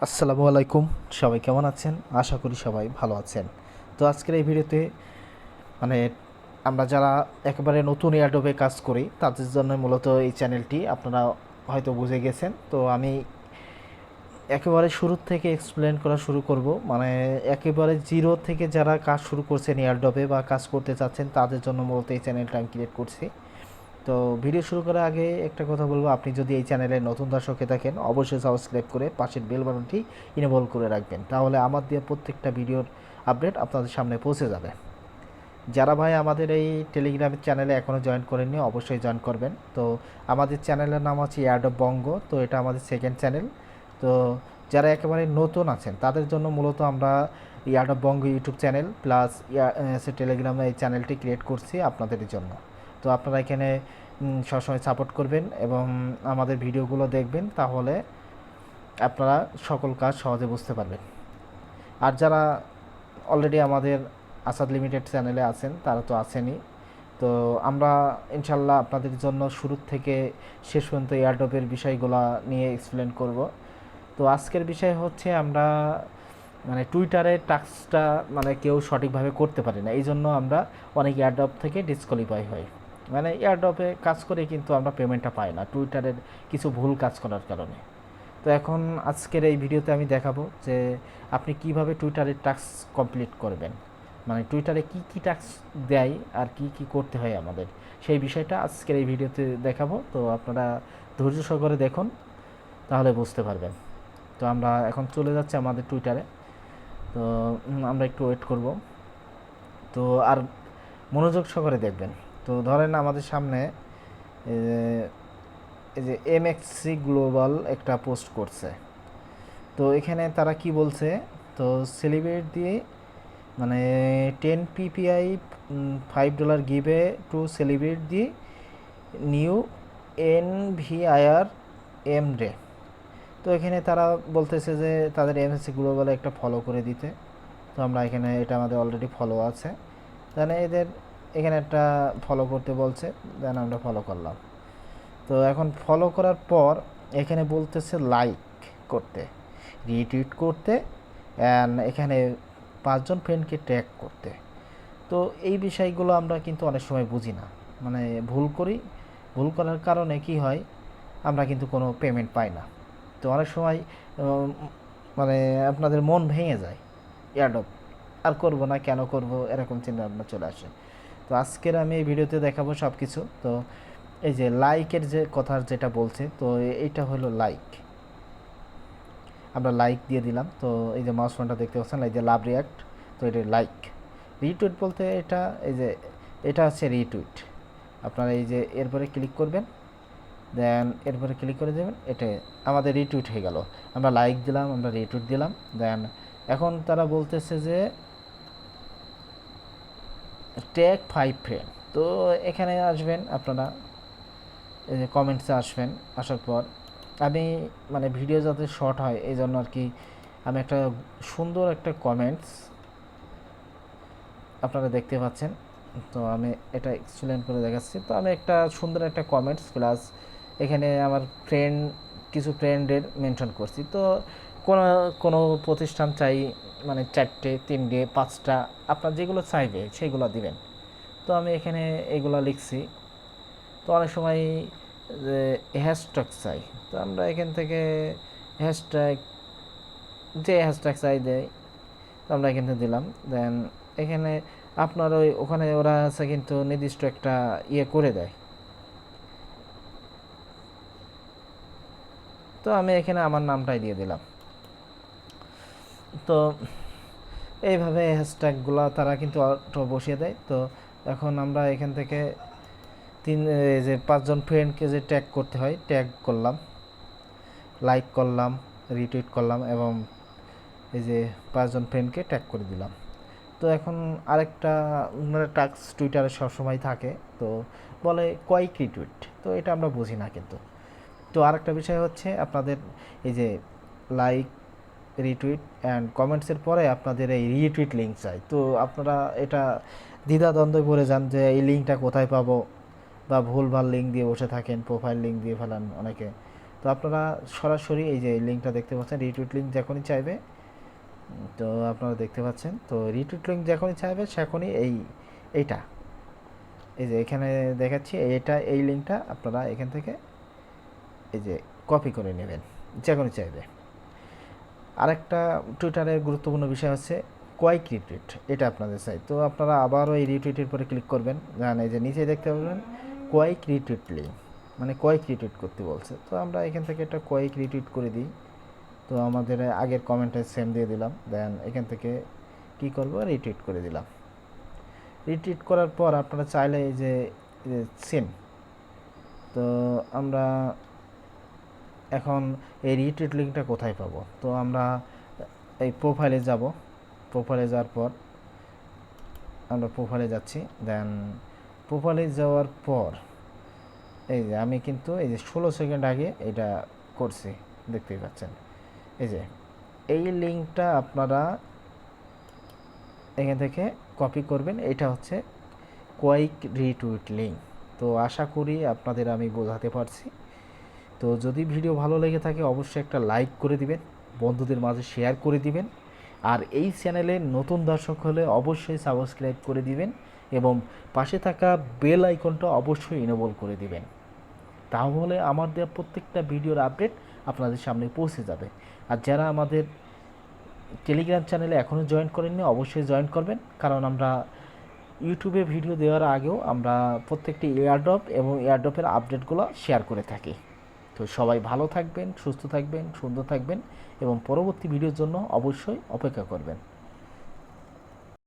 আসসালামু আলাইকুম। সবাই কেমন আছেন? আশা করি সবাই ভালো আছেন। তো আজকের এই ভিডিওতে মানে আমরা যারা একেবারে নতুন এয়ারড্রপে কাজ করি তাদের জন্য মূলত এই চ্যানেলটি, আপনারা হয়তো বুঝে গেছেন। তো আমি একেবারে শুরু থেকে এক্সপ্লেন করা শুরু করব, মানে একেবারে জিরো থেকে যারা কাজ শুরু করছেন এয়ারড্রপে বা কাজ করতে চাচ্ছেন তাদের জন্য মূলত এই চ্যানেলটা আমি ক্রিয়েট করছি। তো ভিডিও শুরু করার আগে একটা কথা বলবো, আপনি যদি এই চ্যানেলে নতুন দর্শক হয়ে থাকেন অবশ্যই সাবস্ক্রাইব করে পাশের বেল বাটনটি ইনেবল করে রাখবেন, তাহলে আমার দেওয়া প্রত্যেকটা ভিডিওর আপডেট আপনাদের সামনে পৌঁছে যাবে। যারা ভাই আমাদের এই টেলিগ্রাম চ্যানেলে এখনও জয়েন করেননি অবশ্যই জয়েন করবেন। তো আমাদের চ্যানেলের নাম আছে এয়ারড্রপ বঙ্গো, তো এটা আমাদের সেকেন্ড চ্যানেল। তো যারা একেবারে নতুন আছেন তাদের জন্য মূলত আমরা এয়ারড্রপ বঙ্গো ইউটিউব চ্যানেল প্লাস টেলিগ্রামে এই চ্যানেলটি ক্রিয়েট করছি আপনাদের জন্য। তো আপনারা এখানে সবসময় সাপোর্ট করবেন এবং আমাদের ভিডিওগুলো দেখবেন, তাহলে আপনারা সকল কাজ সহজে বুঝতে পারবেন। আর যারা অলরেডি আমাদের আসাদ লিমিটেড চ্যানেলে আছেন তারা তো আছেনই। তো আমরা ইনশাল্লাহ আপনাদের জন্য শুরু থেকে শেষ পর্যন্ত এয়ারড্রপের বিষয়গুলো নিয়ে এক্সপ্লেন করব। তো আজকের বিষয় হচ্ছে আমরা মানে টুইটারের টাস্কটা মানে কেউ সঠিকভাবে করতে পারে না, এই জন্য আমরা অনেক এয়ারড্রপ থেকে ডিসকোয়ালিফাই হই। মানে এয়ারড্রপে কাজ করে কিন্তু আমরা পেমেন্টটা পাই না টুইটারের কিছু ভুল কাজ করার কারণে। তো এখন আজকের এই ভিডিওতে আমি দেখাবো যে আপনি কিভাবে টুইটারের টাস্ক কমপ্লিট করবেন, মানে টুইটারে কি কি টাস্ক দেয় আর কি কি করতে হয় আমাদের, সেই বিষয়টা আজকের এই ভিডিওতে দেখাবো। তো আপনারা ধৈর্য সহকারে দেখুন, তাহলে বুঝতে পারবেন। তো আমরা এখন চলে যাচ্ছি আমাদের টুইটারে। তো আমরা একটু ওয়েট করব। তো আর মনোযোগ সহকারে দেখবেন। তো ধরেন আমাদের সামনে এই যে এমএক্সি গ্লোবাল একটা পোস্ট করছে। তো এখানে তারা কি বলছে, তো সেলিব্রেট দিয়ে মানে 10 PPI $5 give to celebrate the new NVIR day. তো এখানে তারা বলতেছে যে তাদের এমএসসি গ্লোবালে একটা ফলো করে দিতে। তো আমরা এখানে এটা আমাদের অলরেডি ফলো আছে, তাহলে এদের এখানে একটা ফলো করতে বলছে, দেন আমরা ফলো করলাম। তো এখন ফলো করার পর এখানে বলতেছে লাইক করতে, রিটুইট করতে, অ্যান্ড এখানে 5জন ফ্রেন্ডকে ট্যাগ করতে। তো এই বিষয়গুলো আমরা কিন্তু অনেক সময় বুঝি না, মানে ভুল করি। ভুল করার কারণে কি হয়, আমরা কিন্তু কোনো পেমেন্ট পাই না। তো অনেক সময় মানে আপনাদের মন ভেঙে যায়, এয়ারড্রপ আর করব না, কেন করব, এরকম চিন্তা ভাবনা চলে আসে। তো আজকের আমি এই ভিডিওতে দেখাবো সব কিছু। তো এই যে লাইকের যে কথা যেটা বলছে, তো এইটা হলো লাইক, আমরা লাইক দিয়ে দিলাম। তো এই যে মাউস পয়েন্টটা দেখতে পাচ্ছেন, এই যে লাভ রিয়াক্ট, তো এটা লাইক। রিটুইট বলতে এটা এই যে এটা হচ্ছে রিটুইট। আপনারা এই যে এরপরে ক্লিক করবেন, দেন এরপরে ক্লিক করে দেবেন, এটা আমাদের রিটুইট হয়ে গেল। আমরা লাইক দিলাম, আমরা রিটুইট দিলাম। দেন এখন তারা বলতেছে যে ট্যাগ 5 ফ্রেন্ড। তো এখানে আসবেন আপনারা, এই যে কমেন্টসে আসবেন। আসার পর আমি মানে ভিডিও যাতে শর্ট হয় এই জন্য আর কি আমি একটা সুন্দর একটা কমেন্টস আপনারা দেখতে পাচ্ছেন। তো আমি এটা এক্সপ্লেন করে দেখাচ্ছি। তো আমি একটা সুন্দর একটা কমেন্টস প্লাস এখানে আমার কিছু ফ্রেন্ডের মেনশন করছি। তো কোনো কোনো প্রতিষ্ঠান চাই মানে 4টে 3টে 5টা আপনার যেগুলো চাইবে সেগুলো দিবেন। তো আমি এখানে এগুলো লিখছি। তো অনেক সময় হ্যাশট্যাগ চাই, তো আমরা এখান থেকে হ্যাশট্যাগ যে হ্যাশট্যাগ চাই দেয়, তো আমরা এখানে দিলাম। দেন এখানে আপনার ওখানে ওরা আছে কিন্তু নির্দিষ্ট একটা ইয়ে করে দেয়। তো আমি এখানে আমার নামটাই দিয়ে দিলাম। তো এইভাবে হ্যাশট্যাগুলো তারা কিন্তু অটো বসিয়ে দেয়। তো এখন আমরা এখান থেকে যে 5জন ফ্রেন্ডকে যে ট্যাগ করতে হয়, ট্যাগ করলাম, লাইক করলাম, রিটুইট করলাম এবং এই যে 5জন ফ্রেন্ডকে ট্যাগ করে দিলাম। তো এখন আরেকটা টাস্ক টুইটারে সবসময় থাকে, তো বলে কয়েক রিটুইট, তো এটা আমরা বুঝি না কিন্তু। তো আরেকটা বিষয় হচ্ছে আপনাদের এই যে লাইক, রিটুইট অ্যান্ড কমেন্টসের পরে আপনাদের এই রিটুইট লিঙ্ক চাই। তো আপনারা এটা দ্বিধাদ্বন্দ্বে পড়ে যান যে এই লিঙ্কটা কোথায় পাবো, বা ভুলভাল লিঙ্ক দিয়ে বসে থাকেন, প্রোফাইল লিঙ্ক দিয়ে ফেলান অনেকে। তো আপনারা সরাসরি এই যে লিঙ্কটা দেখতে পাচ্ছেন, রিটুইট লিঙ্ক যখনই চাইবে, তো আপনারা দেখতে পাচ্ছেন, তো রিটুইট লিঙ্ক যখনই চাইবে সেখনই এইটা এই যে এখানে দেখাচ্ছি, এই লিঙ্কটা আপনারা এখান থেকে এই যে কপি করে নেবেন যখনই চাইবে। আরেকটা টুইটারের গুরুত্বপূর্ণ বিষয় হচ্ছে কোয়াইক রিটুইট, এটা আপনাদের চাই। তো আপনারা আবারও এই রিটুইটের পরে ক্লিক করবেন, এই যে নিচে দেখতে পাবেন কোয়াইক রিটুইট লিঙ্ক, মানে কোয়াইক রিটুইট করতে বলছে। তো আমরা এখান থেকে একটা কোয়াইক রিটুইট করে দিই। তো আমাদের আগের কমেন্টে সেম দিয়ে দিলাম, দেন এখান থেকে কি করব, রিটুইট করে দিলাম। রিটুইট করার পর আপনারা চাইলে এই যে সেম, তো আমরা এখন এই রিটুইট লিঙ্কটা কোথায় পাবো? তো আমরা এই প্রোফাইলে যাব, প্রোফাইলে যাওয়ার পর আমরা প্রোফাইলে যাচ্ছি, দেন প্রোফাইলে যাওয়ার পর এই যে আমি কিন্তু এই যে 16 সেকেন্ড আগে এটা করছি, দেখতেই পাচ্ছেন। এই যে এই লিঙ্কটা আপনারা এখান থেকে কপি করবেন, এটা হচ্ছে কোয়াইক রিটুইট লিঙ্ক। তো আশা করি আপনাদের আমি বোঝাতে পারছি। তো যদি ভিডিও ভালো লেগে থাকে অবশ্যই একটা লাইক করে দিবেন, বন্ধুদের মাঝে শেয়ার করে দিবেন, আর এই চ্যানেলে নতুন দর্শক হলে অবশ্যই সাবস্ক্রাইব করে দিবেন এবং পাশে থাকা বেল আইকনটা অবশ্যই ইনেবল করে দিবেন। তাহলে আমাদের প্রত্যেকটা ভিডিওর আপডেট আপনাদের সামনে পৌঁছে যাবে। আর যারা আমাদের টেলিগ্রাম চ্যানেলে এখনও জয়েন করেননি অবশ্যই জয়েন করবেন, কারণ আমরা ইউটিউবে ভিডিও দেওয়ার আগেও আমরা প্রত্যেকটি এয়ারড্রপ এবং এয়ারড্রপের আপডেটগুলো শেয়ার করে থাকি। তো সবাই ভালো থাকবেন, সুস্থ থাকবেন, সুন্দর থাকবেন এবং পরবর্তী ভিডিওর জন্য অবশ্যই অপেক্ষা করবেন।